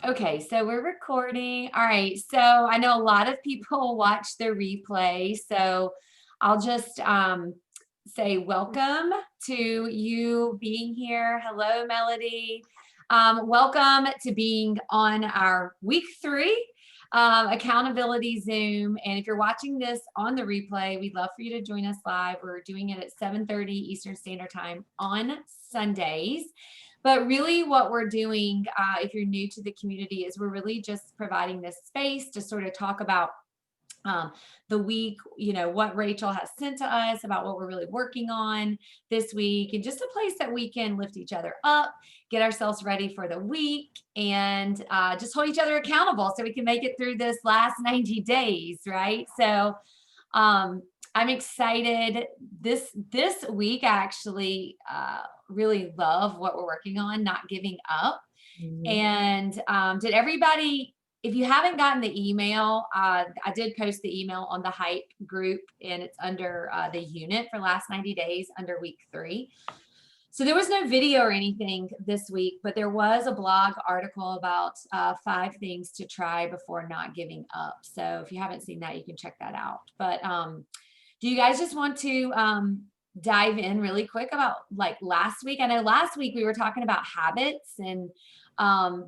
Okay, so we're recording. All right, so I know a lot of people watch the replay, so I'll just say welcome to you being here. Hello, Melody. Welcome to being on our week 3 accountability Zoom. And if you're watching this on the replay, we'd love for you to join us live. We're doing it at 7:30 Eastern Standard Time on Sundays. But really what we're doing, if you're new to the community, is we're really just providing this space to sort of talk about the week, what Rachel has sent to us about what we're really working on this week, and just a place that we can lift each other up, get ourselves ready for the week, and just hold each other accountable so we can make it through this last 90 days, right? So I'm excited. This week, I actually really love what we're working on, not giving up. And did everybody, if you haven't gotten the email, I did post the email on the Hype group, and it's under the unit for last 90 days under week 3. So there was no video or anything this week, but there was a blog article about 5 things to try before not giving up. So if you haven't seen that, you can check that out. But do you guys just want to dive in really quick about like last week? I know last week we were talking about habits, and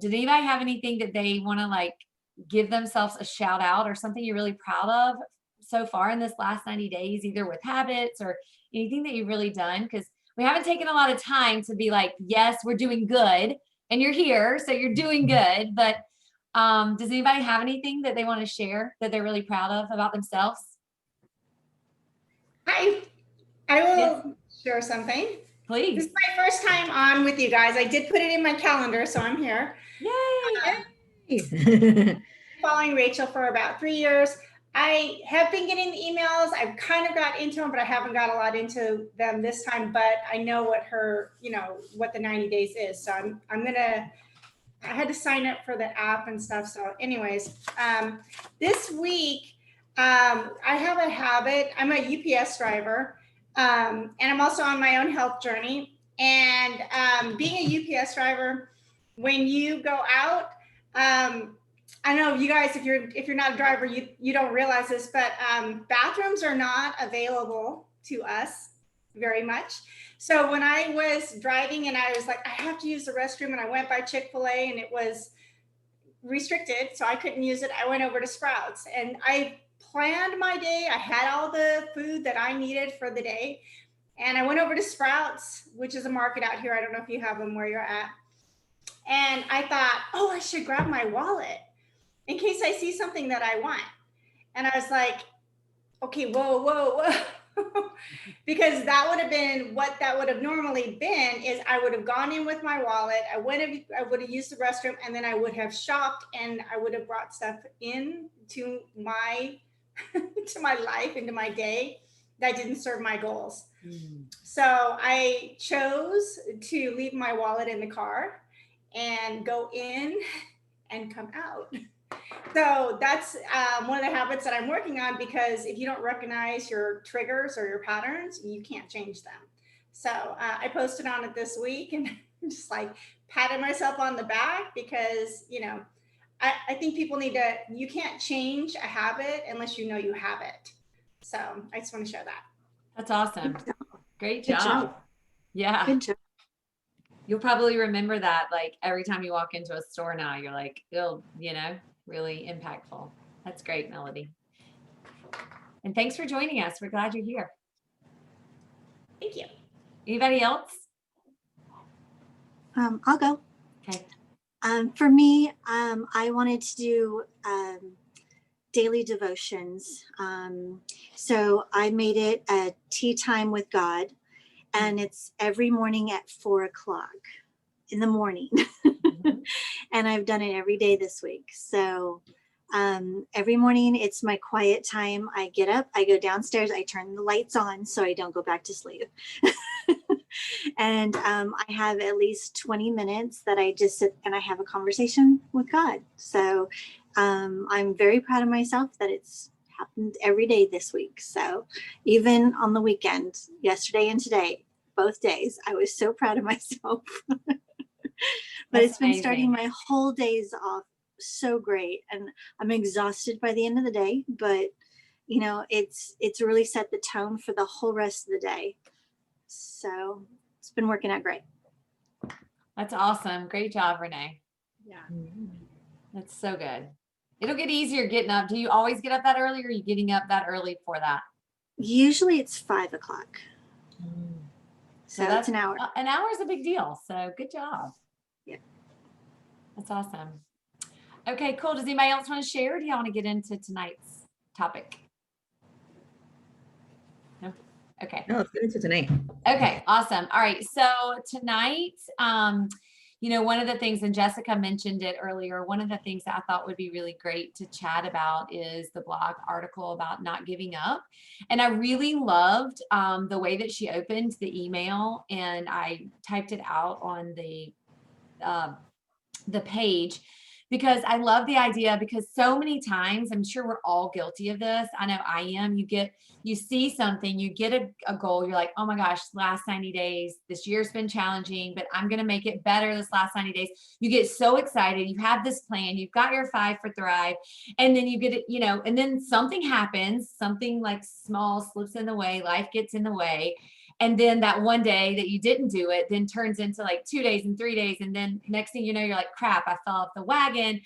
did anybody have anything that they want to like give themselves a shout out or something you're really proud of so far in this last 90 days, either with habits or anything that you've really done? Because we haven't taken a lot of time to be like, yes, we're doing good, and you're here, so you're doing good. But does anybody have anything that they want to share that they're really proud of about themselves? Hi, I will share something. Please. This is my first time on with you guys. I did put it in my calendar, so I'm here. Yay! Following Rachel for about 3 years. I have been getting the emails. I've kind of got into them, but I haven't got a lot into them this time. But I know what what the 90 days is. So I had to sign up for the app and stuff. So anyways, this week, I have a habit. I'm a UPS driver, and I'm also on my own health journey. And being a UPS driver, when you go out, I don't know, you guys, if you're not a driver, you don't realize this, but bathrooms are not available to us very much. So when I was driving and I was like, I have to use the restroom, and I went by Chick-fil-A and it was restricted, so I couldn't use it. I went over to Sprouts and I planned my day. I had all the food that I needed for the day. And I went over to Sprouts, which is a market out here. I don't know if you have them where you're at. And I thought, oh, I should grab my wallet in case I see something that I want. And I was like, okay, whoa. Because that would have been what that would have normally been, is I would have gone in with my wallet. I would have used the restroom, and then I would have shopped, and I would have brought stuff into my to my life, into my day, that didn't serve my goals. So I chose to leave my wallet in the car and go in and come out. So that's one of the habits that I'm working on, because if you don't recognize your triggers or your patterns, you can't change them. So I posted on it this week, and I'm just like patting myself on the back, because, I think people need to, you can't change a habit unless you know you have it. So I just want to share that. That's awesome. Great job. Yeah. Good job. You'll probably remember that, like every time you walk into a store now, you're like, oh, really impactful. That's great, Melody. And thanks for joining us. We're glad you're here. Thank you. Anybody else? I'll go. Okay. For me, I wanted to do daily devotions. So I made it a tea time with God, and it's every morning at 4:00 in the morning. And I've done it every day this week. So every morning it's my quiet time. I get up, I go downstairs, I turn the lights on so I don't go back to sleep. And I have at least 20 minutes that I just sit and I have a conversation with God. So I'm very proud of myself that it's happened every day this week. So even on the weekend, yesterday and today, both days, I was so proud of myself. But That's it's been starting amazing. my whole days off so great, and I'm exhausted by the end of the day, but it's really set the tone for the whole rest of the day. So it's been working out great. That's awesome. Great job, Renee. Yeah. That's so good. It'll get easier getting up. Do you always get up that early, or are you getting up that early for that? Usually it's 5 o'clock. So that's it's an hour. an hour is a big deal. So good job. Yeah. That's awesome. Okay, cool. Does anybody else want to share? Or do y'all want to get into tonight's topic? No? Okay. No, let's get into tonight. Okay, awesome. All right. So tonight, one of the things, and Jessica mentioned it earlier, one of the things that I thought would be really great to chat about is the blog article about not giving up. And I really loved the way that she opened the email, and I typed it out on the page, because I love the idea, because so many times, I'm sure we're all guilty of this. I know I am. You see something, you get a goal, you're like, oh my gosh, last 90 days, this year's been challenging, but I'm going to make it better this last 90 days. You get so excited. You have this plan, you've got your 5 for Thrive, and then you get it, and then something happens, something like small slips in the way, life gets in the way. And then that one day that you didn't do it then turns into like 2 days and 3 days. And then next thing you know, you're like, crap, I fell off the wagon.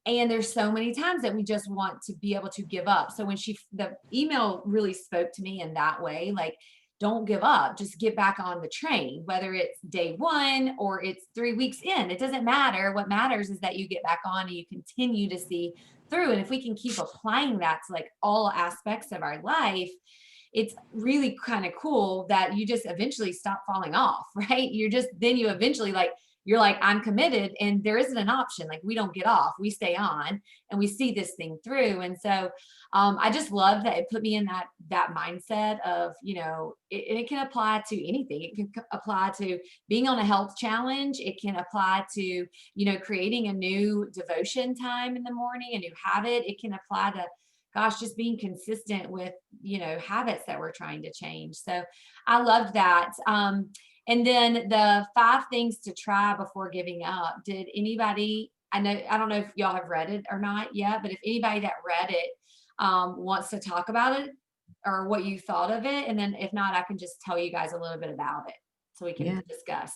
And there's so many times that we just want to be able to give up. So when the email really spoke to me in that way, like, don't give up, just get back on the train, whether it's day 1 or it's 3 weeks in, it doesn't matter. What matters is that you get back on and you continue to see through. And if we can keep applying that to like all aspects of our life, it's really kind of cool that you just eventually stop falling off, right? You eventually you're like, I'm committed, and there isn't an option. Like, we don't get off, we stay on, and we see this thing through. And so I just love that it put me in that mindset of, it can apply to anything. It can apply to being on a health challenge. It can apply to, creating a new devotion time in the morning, a new habit. It can apply to, gosh, just being consistent with, habits that we're trying to change. So I loved that. And then the 5 things to try before giving up. Did anybody, I don't know if y'all have read it or not yet, but if anybody that read it wants to talk about it or what you thought of it. And then if not, I can just tell you guys a little bit about it so we can discuss.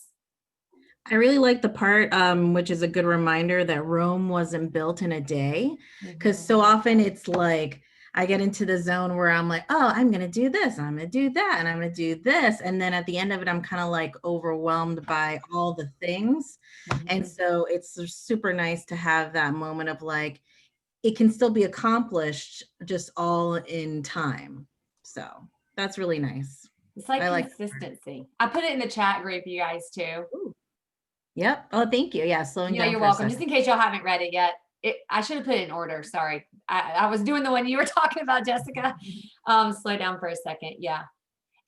I really like the part, which is a good reminder that Rome wasn't built in a day, because so often it's like I get into the zone where I'm like, oh, I'm going to do this, I'm going to do that, and I'm going to do this. And then at the end of it, I'm kind of like overwhelmed by all the things. And so it's super nice to have that moment of like, it can still be accomplished, just all in time. So that's really nice. It's like consistency. I put it in the chat group, you guys too. Ooh. Yep. Oh, thank you. Yeah. Slowing down. You're welcome. Just in case y'all haven't read it yet. I should have put it in order. Sorry. I was doing the one you were talking about, Jessica. Slow down for a second. Yeah.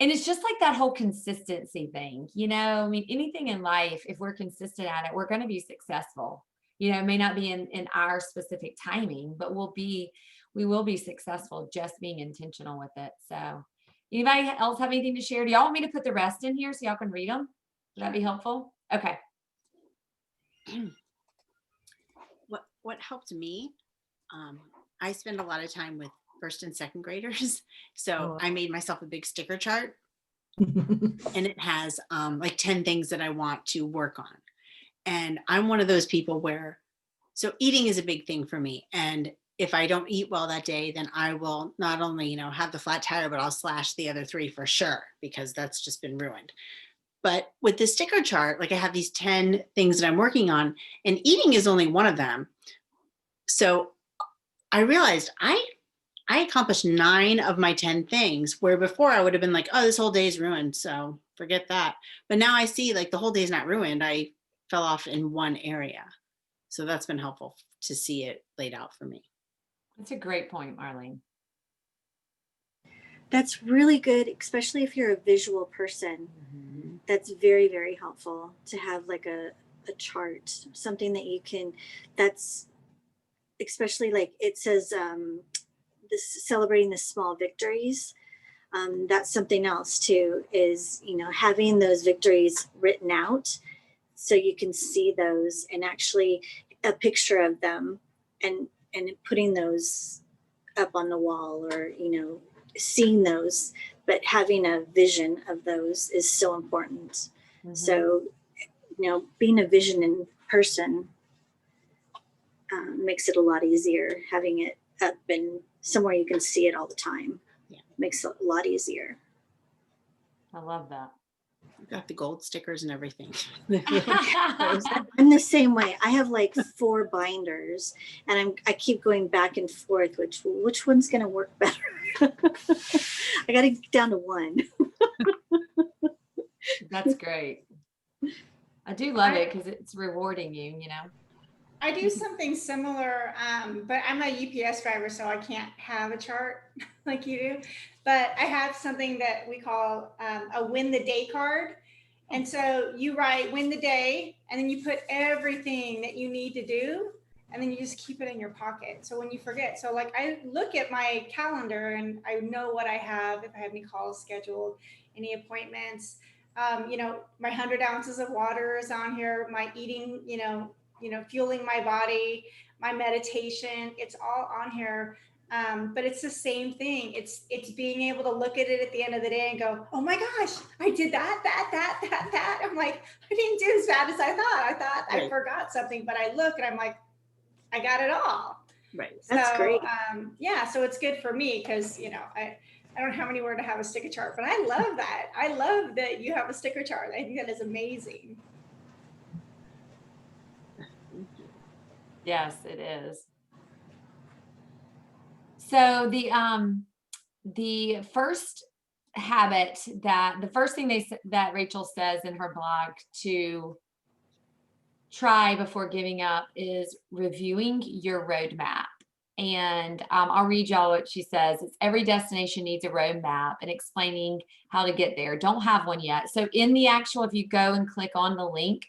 And it's just like that whole consistency thing, I mean, anything in life, if we're consistent at it, we're going to be successful. It may not be in our specific timing, but we will be successful just being intentional with it. So anybody else have anything to share? Do y'all want me to put the rest in here so y'all can read them? Would that be helpful? Okay. What helped me, I spend a lot of time with 1st and 2nd graders. So I made myself a big sticker chart and it has like 10 things that I want to work on. And I'm one of those people where, so eating is a big thing for me. And if I don't eat well that day, then I will not only, have the flat tire, but I'll slash the other 3 for sure, because that's just been ruined. But with the sticker chart, like I have these 10 things that I'm working on, and eating is only one of them. So I realized I accomplished 9 of my 10 things, where before I would have been like, oh, this whole day is ruined, so forget that. But now I see like the whole day is not ruined. I fell off in one area. So that's been helpful to see it laid out for me. That's a great point, Marlene. That's really good, especially if you're a visual person. That's very, very helpful to have like a chart, something that you can, that's especially like it says, this celebrating the small victories. That's something else too, is, having those victories written out so you can see those, and actually a picture of them, and putting those up on the wall, or seeing those, but having a vision of those is so important. So being a vision in person makes it a lot easier. Having it up and somewhere you can see it all the time makes it a lot easier. I love that. I've got the gold stickers and everything. I'm the same way. I have like 4 binders, and I keep going back and forth. Which one's going to work better? I got to get down to 1. That's great. I do love it because it's rewarding you. I do something similar, but I'm a UPS driver, so I can't have a chart like you do. But I have something that we call a win the day card. And so you write win the day, and then you put everything that you need to do, and then you just keep it in your pocket. So when you forget, so like I look at my calendar and I know what I have, if I have any calls scheduled, any appointments, my 100 ounces of water is on here, my eating, fueling my body, my meditation, it's all on here. But it's the same thing. It's being able to look at it at the end of the day and go, oh my gosh, I did that. I'm like, I didn't do as bad as I thought. I thought I forgot something, but I look and I'm like, I got it all. Right. That's great. So it's good for me because, I don't have anywhere to have a sticker chart, but I love that. I love that you have a sticker chart. I think that is amazing. Yes, it is. So the first habit the first thing that Rachel says in her blog to try before giving up is reviewing your roadmap. And I'll read y'all what she says. It's every destination needs a roadmap, and explaining how to get there. Don't have one yet. So in the actual, if you go and click on the link,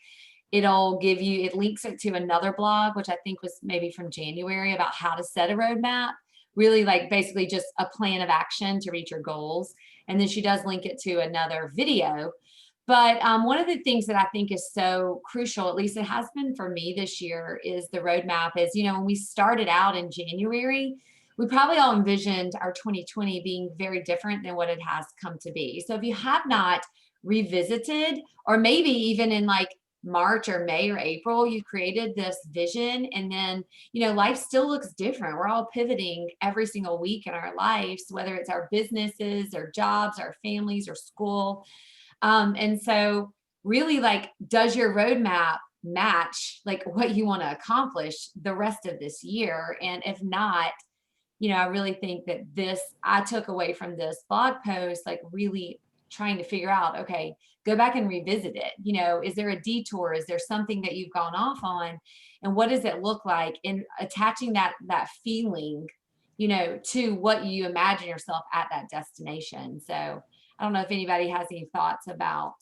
it links it to another blog, which I think was maybe from January, about how to set a roadmap, really like basically just a plan of action to reach your goals. And then she does link it to another video. But one of the things that I think is so crucial, at least it has been for me this year, is the roadmap is, when we started out in January, we probably all envisioned our 2020 being very different than what it has come to be. So if you have not revisited, or maybe even in like March or May or April, you created this vision, and then, life still looks different. We're all pivoting every single week in our lives, whether it's our businesses or jobs, our families or school. And so really, like, does your roadmap match like what you want to accomplish the rest of this year? And if not, I really think that I took away from this blog post, like really trying to figure out, okay, go back and revisit it. Is there a detour? Is there something that you've gone off on? And what does it look like? And attaching that feeling, to what you imagine yourself at that destination. So I don't know if anybody has any thoughts about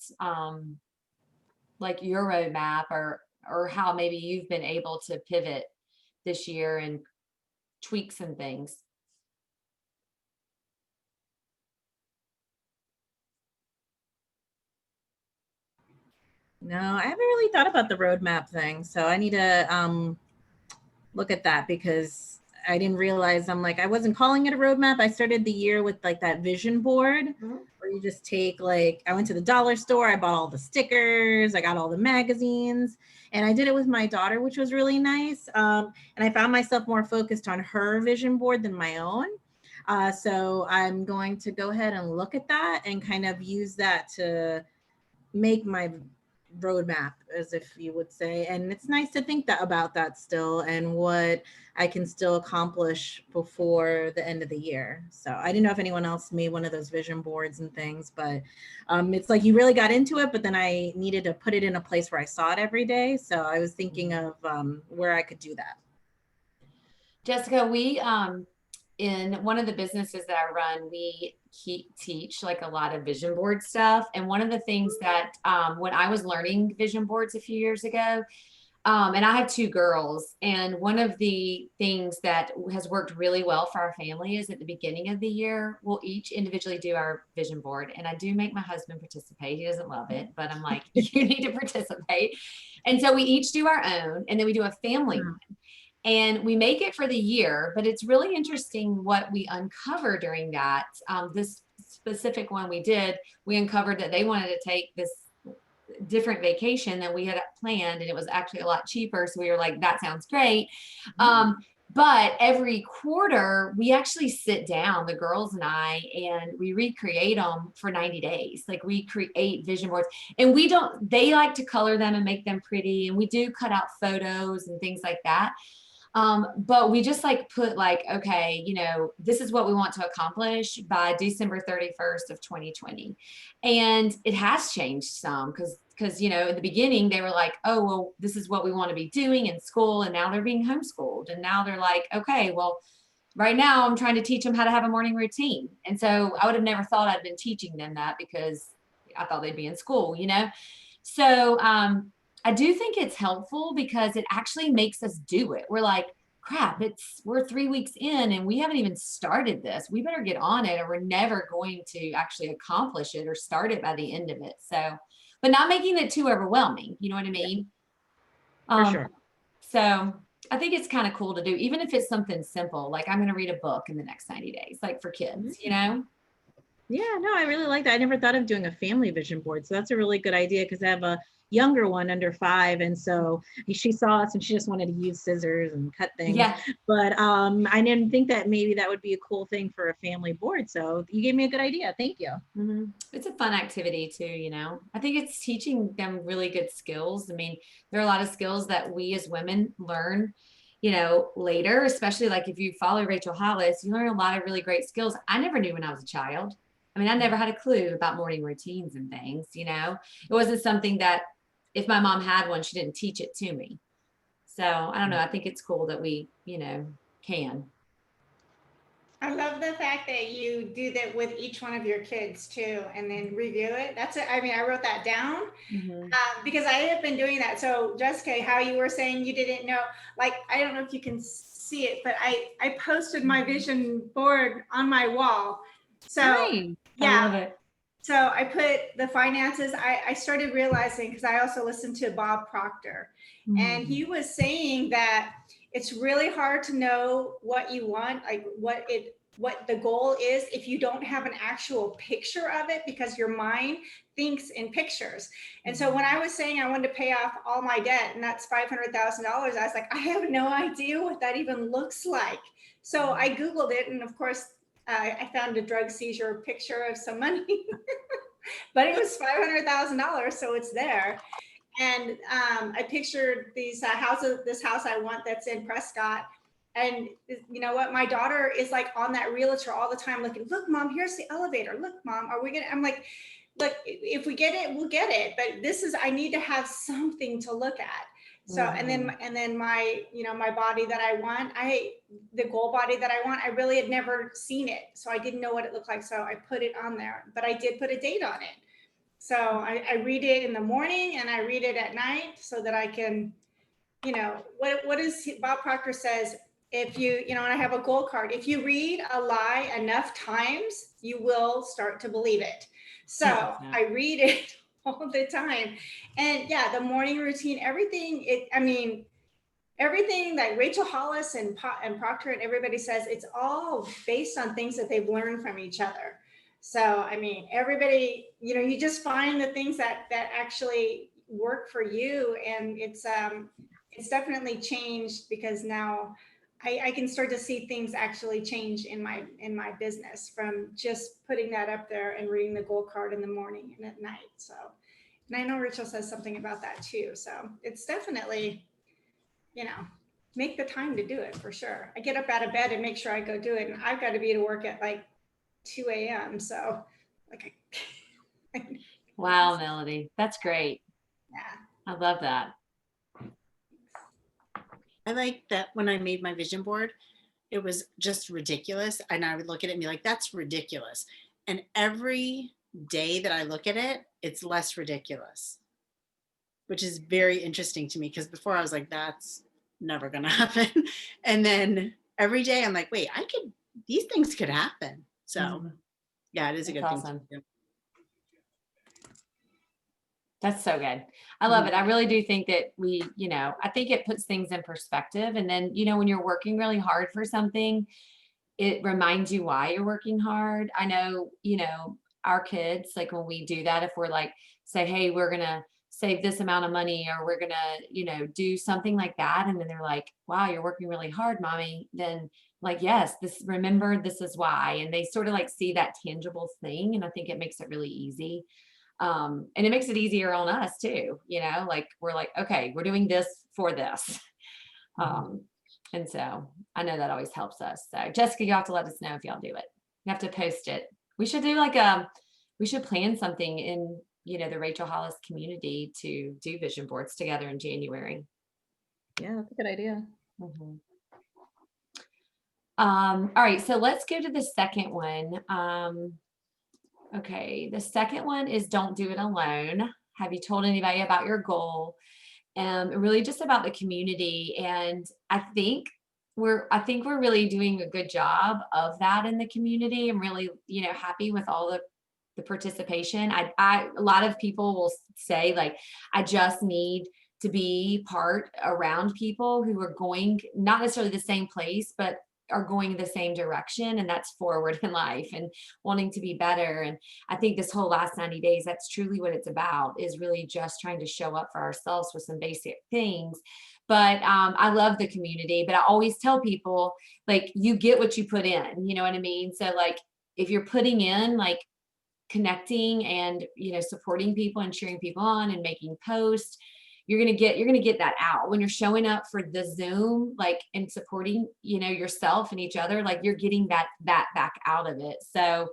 like your roadmap, or how maybe you've been able to pivot this year and tweak some things. No, I haven't really thought about the roadmap thing. So I need to look at that, because I didn't realize, I wasn't calling it a roadmap. I started the year with like that vision board where you just take I went to the dollar store, I bought all the stickers, I got all the magazines, and I did it with my daughter, which was really nice. And I found myself more focused on her vision board than my own. So I'm going to go ahead and look at that and kind of use that to make my roadmap, as if you would say. And it's nice to think about that still, and what I can still accomplish before the end of the year. So I didn't know if anyone else made one of those vision boards and things, but it's like you really got into it, but then I needed to put it in a place where I saw it every day. So I was thinking of where I could do that. Jessica, we in one of the businesses that I run, we teach like a lot of vision board stuff. And one of the things that when I was learning vision boards a few years ago, And I have two girls. And one of the things that has worked really well for our family is at the beginning of the year, we'll each individually do our vision board. And I do make my husband participate. He doesn't love it, but I'm like, you need to participate. And so we each do our own, and then we do a family one. And we make it for the year, but it's really interesting what we uncover during that. This specific one we uncovered that they wanted to take this different vacation than we had planned, and it was actually a lot cheaper. So we were like, that sounds great. But every quarter we actually sit down, the girls and I, and we recreate them for 90 days. Like we create vision boards, and they like to color them and make them pretty. And we do cut out photos and things like that. But we just like put like, okay, this is what we want to accomplish by December 31st of 2020. And it has changed some because in the beginning they were like, oh, well, this is what we want to be doing in school. And now they're being homeschooled. And now they're like, okay, well, right now I'm trying to teach them how to have a morning routine. And so I would have never thought I'd been teaching them that because I thought they'd be in school, So, I do think it's helpful because it actually makes us do it. We're like, crap, we're 3 weeks in and we haven't even started this. We better get on it or we're never going to actually accomplish it or start it by the end of it. So, but not making it too overwhelming. You know what I mean? For sure. So I think it's kind of cool to do, even if it's something simple, like I'm going to read a book in the next 90 days, like for kids, Yeah, no, I really like that. I never thought of doing a family vision board. So that's a really good idea because I have a younger one under 5. And so she saw us and she just wanted to use scissors and cut things. Yeah. But I didn't think that maybe that would be a cool thing for a family board. So you gave me a good idea. Thank you. Mm-hmm. It's a fun activity too, I think it's teaching them really good skills. I mean, there are a lot of skills that we as women learn, later, especially like if you follow Rachel Hollis, you learn a lot of really great skills I never knew when I was a child. I mean, I never had a clue about morning routines and things, it wasn't something that if my mom had one, she didn't teach it to me. So I don't know. I think it's cool that we, can. I love the fact that you do that with each one of your kids too, and then review it. I wrote that down because I have been doing that. So Jessica, how you were saying you didn't know, like, I don't know if you can see it, but I posted my vision board on my wall. So Nice. yeah. I love it. So I put the finances, I started realizing, because I also listened to Bob Proctor, and he was saying that it's really hard to know what you want, like what the goal is if you don't have an actual picture of it, because your mind thinks in pictures. And so when I was saying I wanted to pay off all my debt, and that's $500,000, I was like, I have no idea what that even looks like. So I Googled it, and of course, I found a drug seizure picture of some money, but it was $500,000, so it's there. And I pictured these houses, this house I want that's in Prescott. And you know what? My daughter is like on that realtor all the time looking, look, Mom, here's the elevator. Look, Mom, I'm like, look, if we get it, we'll get it. But I need to have something to look at. So, and then my, my body that I want, the goal body that I want, I really had never seen it. So I didn't know what it looked like. So I put it on there, but I did put a date on it. So I read it in the morning and I read it at night so that I can, what is Bob Proctor says, if you, and I have a goal card, if you read a lie enough times, you will start to believe it. So I read it all the time. And yeah, the morning routine, everything that Rachel Hollis and Proctor and everybody says, it's all based on things that they've learned from each other. So, everybody, you just find the things that actually work for you. And it's definitely changed, because now I can start to see things actually change in my business from just putting that up there and reading the goal card in the morning and at night. So, and I know Rachel says something about that too. So it's definitely, make the time to do it for sure. I get up out of bed and make sure I go do it. And I've got to be to work at like 2 a.m. So wow, Melody, that's great. Yeah. I love that. I like that when I made my vision board, it was just ridiculous. And I would look at it and be like, that's ridiculous. And every day that I look at it, it's less ridiculous. which is very interesting to me because before I was like, that's never going to happen. And then every day I'm like, wait, these things could happen. So yeah, it is a That's good thing awesome. to do. That's so good. I love it. I really do think that I think it puts things in perspective. And then, when you're working really hard for something, it reminds you why you're working hard. I know, our kids, like when we do that, if we're like, say, hey, we're going to save this amount of money, or we're going to, do something like that. And then they're like, wow, you're working really hard, mommy. Then like, yes, remember, this is why. And they sort of like see that tangible thing. And I think it makes it really easy. And it makes it easier on us too, like we're like, okay, we're doing this for this. And so I know that always helps us. So Jessica, you have to let us know if y'all do it. You have to post it. We should do we should plan something in, the Rachel Hollis community to do vision boards together in January. Yeah, that's a good idea. All right, so let's go to the second one. Okay, the second one is don't do it alone. Have you told anybody about your goal? Really just about the community. And I think we're really doing a good job of that in the community. I'm really, happy with all the participation. A lot of people will say like, I just need to be part around people who are going, not necessarily the same place, but are going the same direction, and that's forward in life and wanting to be better. And I think this whole last 90 days, that's truly what it's about, is really just trying to show up for ourselves with some basic things. But I love the community, but I always tell people, like, you get what you put in, you know what I mean? So like, if you're putting in like connecting and, supporting people and cheering people on and making posts, you're going to get that out when you're showing up for the Zoom, like, and supporting, yourself and each other, like you're getting that back out of it. So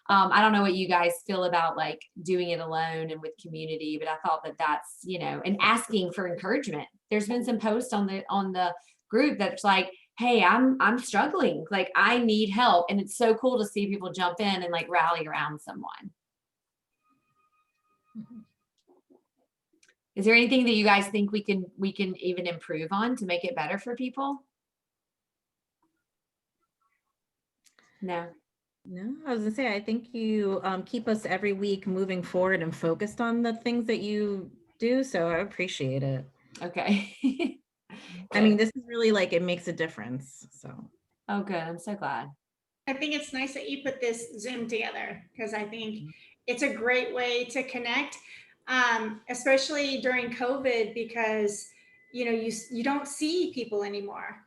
I don't know what you guys feel about like doing it alone and with community, but I thought that that's, and asking for encouragement. There's been some posts on the group that's like, hey, I'm struggling, like I need help. And it's so cool to see people jump in and like rally around someone. Is there anything that you guys think we can even improve on to make it better for people? No. No, I was gonna say, I think you keep us every week moving forward and focused on the things that you do. So I appreciate it. Okay. I mean, this is really like, it makes a difference. So. Oh, good. I'm so glad. I think it's nice that you put this Zoom together, because I think it's a great way to connect, especially during COVID, because you don't see people anymore.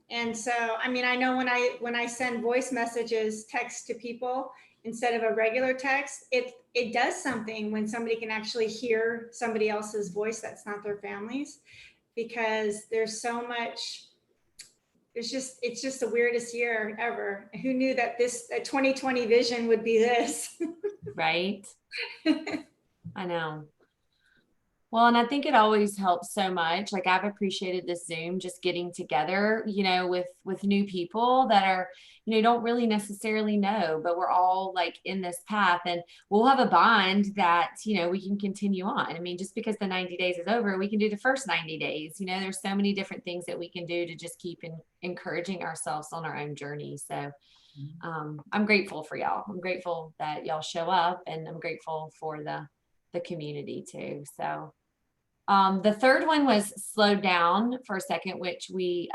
And so, I mean, I know when I send voice messages, text to people instead of a regular text, it does something when somebody can actually hear somebody else's voice that's not their family's, because there's so much. It's just the weirdest year ever. Who knew that this 2020 vision would be this? Right. I know. Well, and I think it always helps so much. Like I've appreciated this Zoom, just getting together, with new people that are, don't really necessarily know, but we're all like in this path, and we'll have a bond that, we can continue on. I mean, just because the 90 days is over, we can do the first 90 days. There's so many different things that we can do to just keep encouraging ourselves on our own journey. So I'm grateful for y'all. I'm grateful that y'all show up, and I'm grateful for the community too. So the third one was slowed down for a second, which we,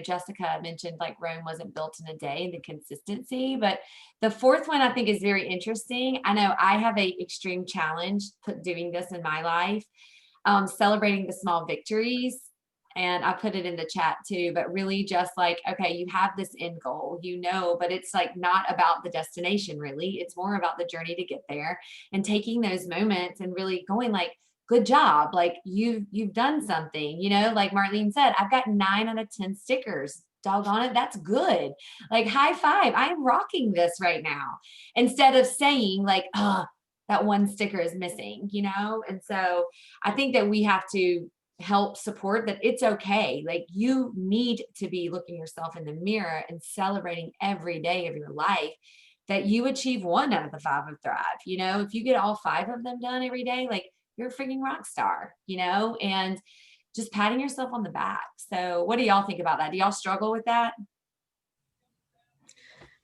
Jessica mentioned, like Rome wasn't built in a day, and the consistency. But the fourth one I think is very interesting. I know I have a extreme challenge doing this in my life, celebrating the small victories. And I put it in the chat too, but really just like, okay, you have this end goal, but it's like not about the destination really. It's more about the journey to get there, and taking those moments and really going like, good job. Like you've done something, like Marlene said, I've got 9 out of 10 stickers. Doggone it. That's good. Like high five. I'm rocking this right now. Instead of saying like, oh, that one sticker is missing, And so I think that we have to help support that it's okay. Like you need to be looking yourself in the mirror and celebrating every day of your life that you achieve 1 out of the 5 of Thrive. If you get all 5 of them done every day, like you're a freaking rock star, and just patting yourself on the back. So what do y'all think about that? Do y'all struggle with that?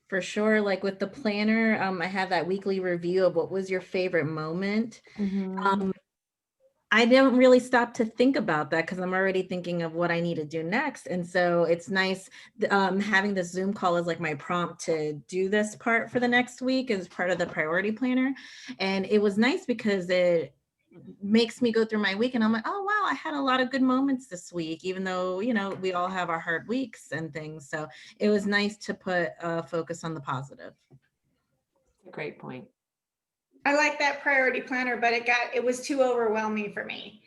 For sure. Like with the planner, I have that weekly review of what was your favorite moment. Mhm. I didn't really stop to think about that because I'm already thinking of what I need to do next. And so it's nice having this Zoom call as like my prompt to do this part for the next week as part of the priority planner. And it was nice because it makes me go through my week and I'm like, oh, wow, I had a lot of good moments this week, even though, we all have our hard weeks and things. So it was nice to put a focus on the positive. A great point. I like that priority planner, but it was too overwhelming for me.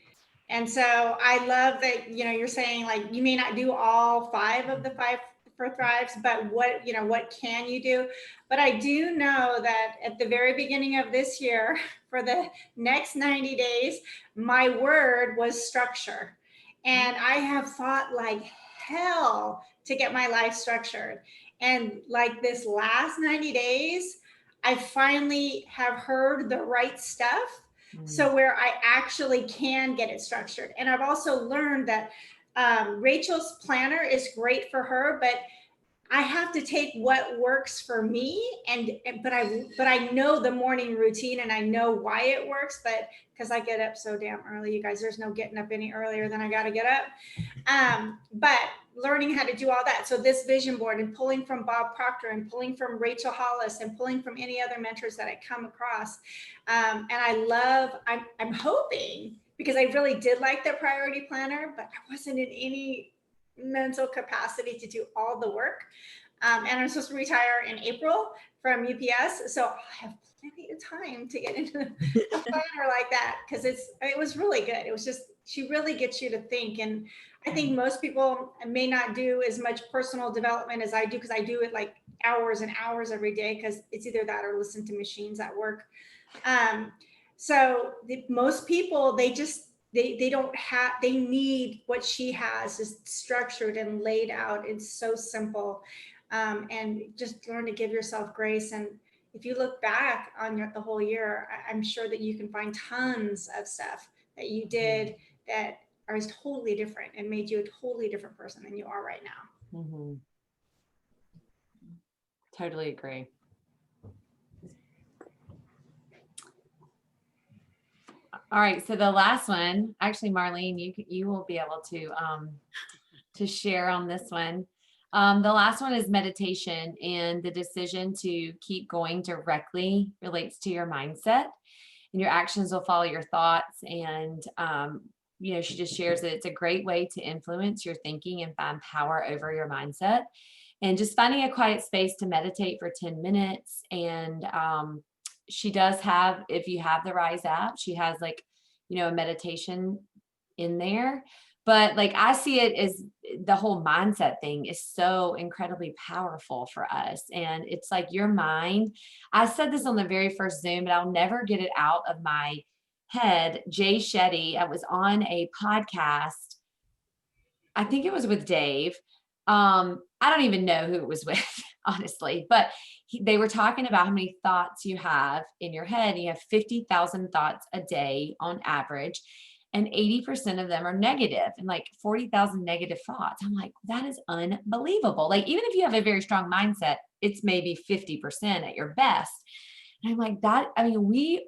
And so I love that, you're saying like, you may not do all 5 of the 5 for Thrives, but what can you do? But I do know that at the very beginning of this year, for the next 90 days, my word was structure. And I have fought like hell to get my life structured. And like this last 90 days, I finally have heard the right stuff. So where I actually can get it structured. And I've also learned that Rachel's planner is great for her, but I have to take what works for me, but I know the morning routine and I know why it works, but because I get up so damn early, you guys, there's no getting up any earlier than I got to get up. But learning how to do all that. So this vision board and pulling from Bob Proctor and pulling from Rachel Hollis and pulling from any other mentors that I come across. And I'm hoping, because I really did like the priority planner, but I wasn't in any mental capacity to do all the work. And I'm supposed to retire in April from UPS. So I have plenty of time to get into the planner like that, because it was really good. It was just, she really gets you to think. And I think most people may not do as much personal development as I do, because I do it like hours and hours every day, because it's either that or listen to machines at work. So most people, they don't have, they need what she has is structured and laid out. It's so simple. And just learn to give yourself grace. And if you look back on the whole year, I'm sure that you can find tons of stuff that you did that are totally different and made you a totally different person than you are right now. Mm-hmm. Totally agree. All right, so the last one, actually, Marlene, you will be able to share on this one. The last one is meditation, and the decision to keep going directly relates to your mindset, and your actions will follow your thoughts. And she just shares that it's a great way to influence your thinking and find power over your mindset. And just finding a quiet space to meditate for 10 minutes. And she does have, if you have the Rise app, she has like, a meditation in there. But like, I see it as the whole mindset thing is so incredibly powerful for us. And it's like your mind, I said this on the very first Zoom, but I'll never get it out of my head. Jay Shetty, I was on a podcast, I think it was with Dave. I don't even know who it was with, honestly, but they were talking about how many thoughts you have in your head. You have 50,000 thoughts a day on average, and 80% of them are negative, and like 40,000 negative thoughts. I'm like, that is unbelievable. Like, even if you have a very strong mindset, it's maybe 50% at your best. And I'm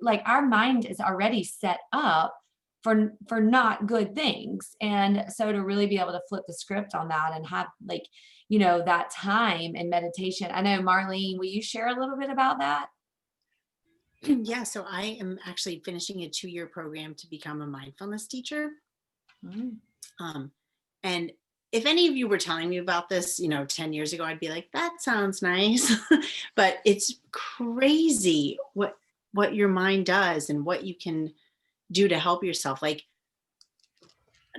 like, our mind is already set up for not good things. And so to really be able to flip the script on that and have that time and meditation. I know, Marlene, will you share a little bit about that? Yeah, so I am actually finishing a 2-year program to become a mindfulness teacher. And if any of you were telling me about this, 10 years ago, I'd be like, that sounds nice. But it's crazy what your mind does and what you can do to help yourself. Like,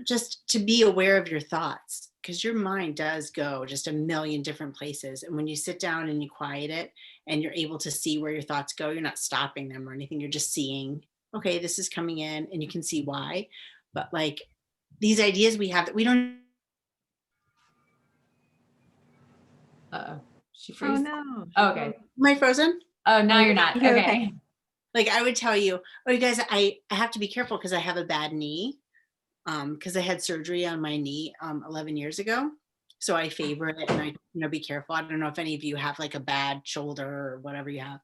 just to be aware of your thoughts, because your mind does go just a million different places. And when you sit down and you quiet it and you're able to see where your thoughts go, you're not stopping them or anything. You're just seeing, okay, this is coming in, and you can see why. But like, these ideas we have that we don't. Uh-oh. She froze. Oh no. Oh, okay. Am I frozen? Oh, now you're not. You're Okay. Like I would tell you, oh, you guys, I have to be careful because I have a bad knee. Because I had surgery on my knee 11 years ago. So I favor it and I, be careful. I don't know if any of you have like a bad shoulder or whatever you have.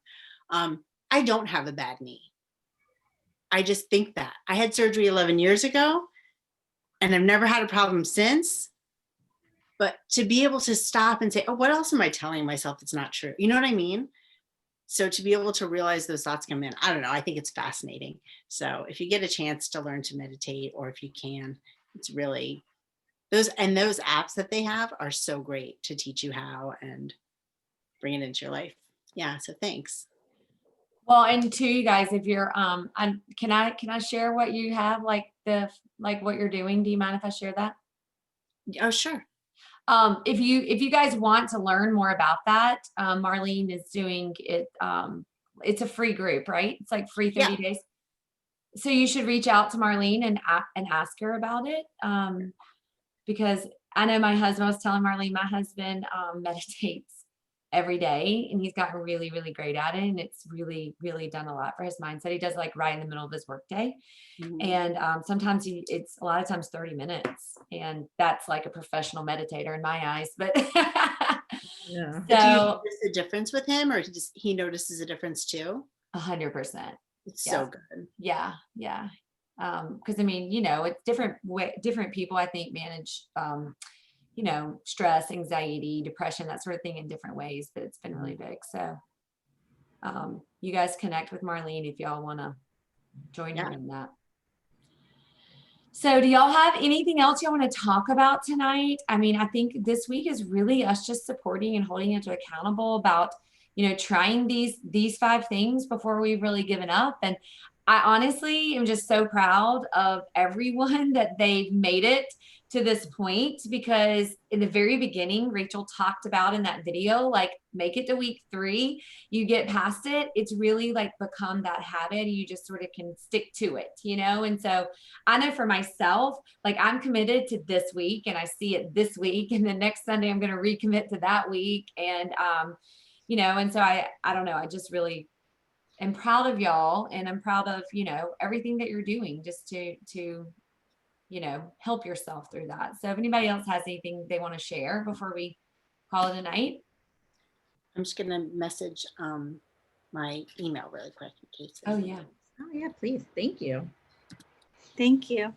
I don't have a bad knee. I just think that. I had surgery 11 years ago and I've never had a problem since. But to be able to stop and say, oh, what else am I telling myself that's not true? You know what I mean? So to be able to realize those thoughts come in, I don't know, I think it's fascinating. So if you get a chance to learn to meditate, or if you can, it's really those apps that they have are so great to teach you how and bring it into your life. Yeah. So thanks. Well, and to you guys, if you're, can I share what you have, like what you're doing? Do you mind if I share that? Oh, sure. If you guys want to learn more about that, Marlene is doing it. It's a free group, right? It's like free 30 days. So you should reach out to Marlene and ask her about it. Because I know my husband, I was telling Marlene, my husband meditates every day and he's gotten really, really great at it. And it's really, really done a lot for his mindset. He does like right in the middle of his workday. Mm-hmm. And sometimes it's a lot of times 30 minutes. And that's like a professional meditator in my eyes. But yeah. So, do you notice a difference with him, or he notices a difference too? 100%. It's so good. Yeah. Yeah. Because I mean, it's different people, I think, manage stress, anxiety, depression, that sort of thing in different ways, but it's been really big. So you guys connect with Marlene if y'all want to join her in that. So do y'all have anything else y'all want to talk about tonight? I mean, I think this week is really us just supporting and holding each other accountable about, trying these 5 things before we've really given up. And I honestly am just so proud of everyone that they've made it to this point, because in the very beginning, Rachel talked about in that video, like, make it to week 3, you get past it. It's really like become that habit. You just sort of can stick to it, And so I know for myself, like, I'm committed to this week and I see it this week, and then next Sunday, I'm going to recommit to that week. And, and so I don't know, I just really am proud of y'all, and I'm proud of, everything that you're doing just to help yourself through that. So if anybody else has anything they want to share before we call it a night. I'm just going to message my email really quick in case. Oh yeah. Oh yeah, please. Thank you. Thank you.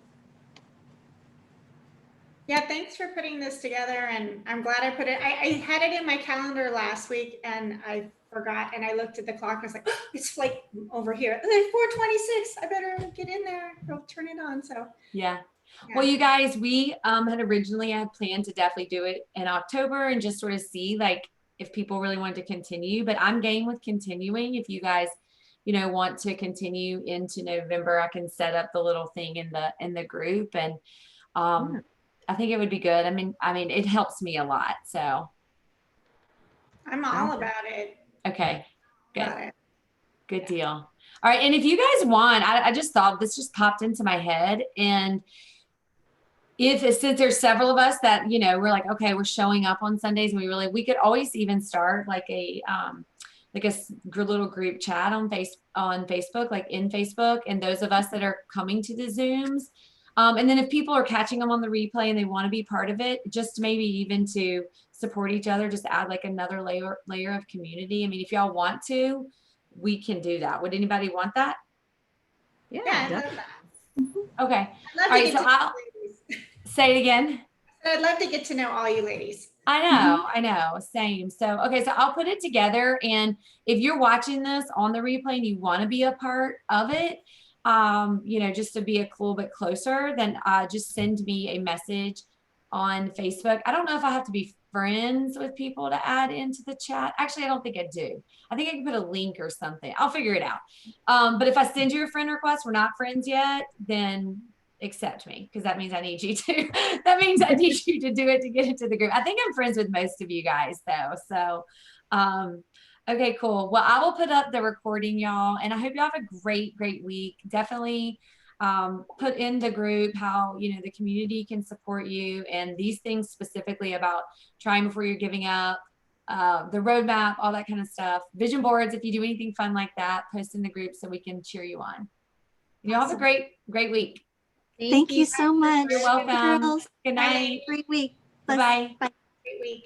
Yeah, thanks for putting this together, and I'm glad I put it. I had it in my calendar last week and I forgot, and I looked at the clock and I was like, oh, it's like over here. It's 4:26. I better get in there. Go turn it on. So yeah. Well, you guys, we had originally planned to definitely do it in October and just sort of see like if people really wanted to continue, but I'm game with continuing. If you guys, want to continue into November, I can set up the little thing in the group, and I think it would be good. I mean, it helps me a lot. So I'm all about it. Okay, good. Good deal. All right. And if you guys want, I just thought this just popped into my head. And since there's several of us that, we're like, okay, we're showing up on Sundays, and we could always even start like a little group chat on Facebook, like in Facebook, and those of us that are coming to the Zooms. And then if people are catching them on the replay and they want to be part of it, just maybe even to support each other, just add like another layer of community. I mean, if y'all want to, we can do that. Would anybody want that? Yeah, I love that. Okay. All right, so I'll say it again. I'd love to get to know all you ladies. I know, same. So, okay, so I'll put it together, and if you're watching this on the replay and you want to be a part of it, just to be a little bit closer, then just send me a message on Facebook. I don't know if I have to be friends with people to add into the chat. Actually, I don't think I do. I think I can put a link or something. I'll figure it out. But if I send you a friend request, we're not friends yet, then accept me, because that means I need you to. That means I need you to do it to get into the group. I think I'm friends with most of you guys though. So, okay, cool. Well, I will put up the recording, y'all, and I hope y'all have a great, great week. Definitely put in the group how, the community can support you, and these things specifically about trying before you're giving up, the roadmap, all that kind of stuff. Vision boards, if you do anything fun like that, post in the group so we can cheer you on. You all have a great week. Thank you so much. You're welcome. Girls. Good night. Great week. Bye-bye. Bye. Great week.